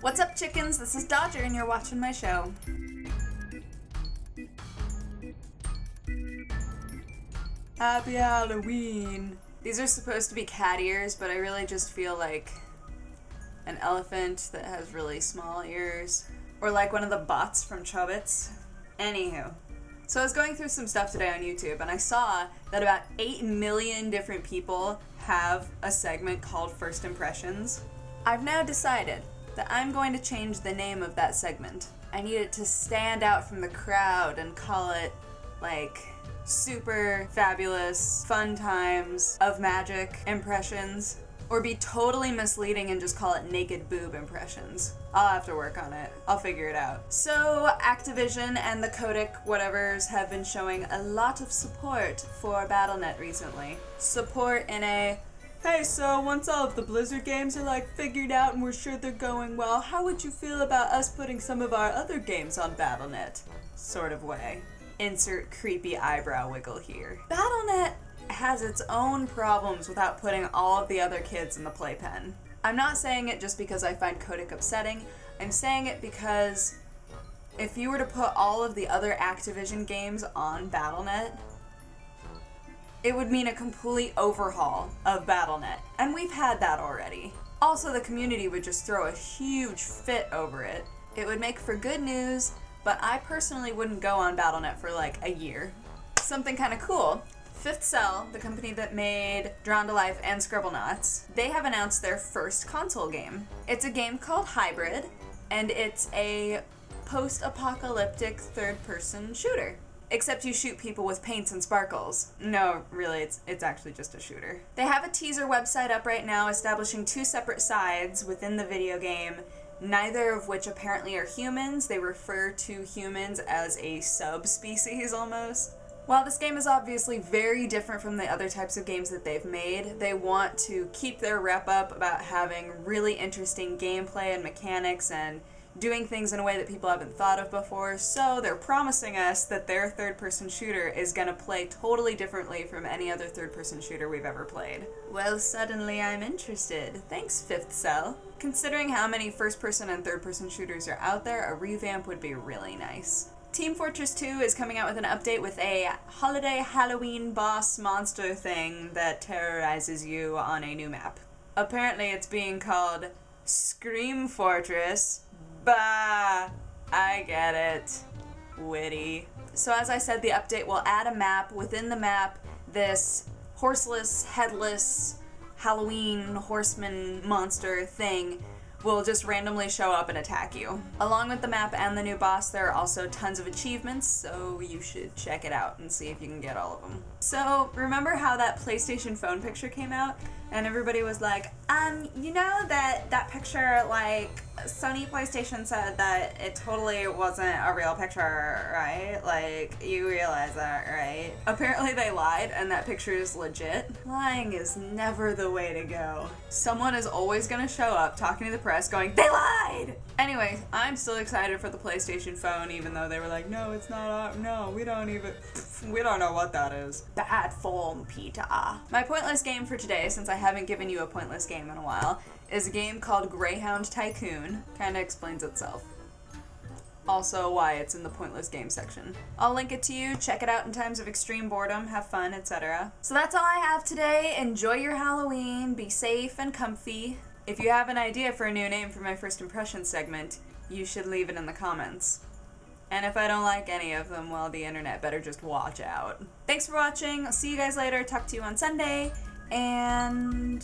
What's up, chickens? This is Dodger, and you're watching my show. Happy Halloween! These are supposed to be cat ears, but I really just feel like an elephant that has really small ears. Or like one of the bots from Chubbits. Anywho. So I was going through some stuff today on YouTube, and I saw that about 8 million different people have a segment called First Impressions. I've now decided that I'm going to change the name of that segment. I need it to stand out from the crowd and call it, like, super fabulous fun times of magic impressions, or be totally misleading and just call it naked boob impressions. I'll have to work on it. I'll figure it out. So Activision and the Kotick whatevers have been showing a lot of support for BattleNet recently. Support in a, hey, so once all of the Blizzard games are like figured out and we're sure they're going well, how would you feel about us putting some of our other games on BattleNet? Sort of way. Insert creepy eyebrow wiggle here. BattleNet has its own problems without putting all of the other kids in the playpen. I'm not saying it just because I find Kotick upsetting. I'm saying it because if you were to put all of the other Activision games on BattleNet, it would mean a complete overhaul of BattleNet, and we've had that already. Also, the community would just throw a huge fit over it. It would make for good news, but I personally wouldn't go on BattleNet for like a year. Something kind of cool. Fifth Cell, the company that made Drawn to Life and Scribblenauts, they have announced their first console game. It's a game called Hybrid, and it's a post-apocalyptic third-person shooter. Except you shoot people with paints and sparkles. No, really, it's actually just a shooter. They have a teaser website up right now establishing 2 separate sides within the video game, neither of which apparently are humans. They refer to humans as a subspecies almost. While this game is obviously very different from the other types of games that they've made, they want to keep their rep up about having really interesting gameplay and mechanics and doing things in a way that people haven't thought of before, so they're promising us that their third-person shooter is gonna play totally differently from any other third-person shooter we've ever played. Well, suddenly I'm interested. Thanks, Fifth Cell. Considering how many first-person and third-person shooters are out there, a revamp would be really nice. Team Fortress 2 is coming out with an update with a holiday Halloween boss monster thing that terrorizes you on a new map. Apparently it's being called Scream Fortress. Bah! I get it. Witty. So as I said, the update will add a map. Within the map, this horseless, headless, Halloween horseman monster thing will just randomly show up and attack you. Along with the map and the new boss, there are also tons of achievements, so you should check it out and see if you can get all of them. So, remember how that PlayStation phone picture came out? And everybody was like, you know that picture, like, Sony PlayStation said that it totally wasn't a real picture, right? Like, you realize that, right? Apparently they lied, and that picture is legit. Lying is never the way to go. Someone is always gonna show up talking to the press going, they lied! Anyway, I'm still excited for the PlayStation phone, even though they were like, no, it's not, no, we don't know what that is. Bad form, Peter. My pointless game for today, since I haven't given you a pointless game in a while, is a game called Greyhound Tycoon. Kinda explains itself. Also why it's in the pointless game section. I'll link it to you, check it out in times of extreme boredom, have fun, etc. So that's all I have today. Enjoy your Halloween, be safe and comfy. If you have an idea for a new name for my first impression segment, you should leave it in the comments. And if I don't like any of them, well, the internet better just watch out. Thanks for watching. I'll see you guys later. Talk to you on Sunday. And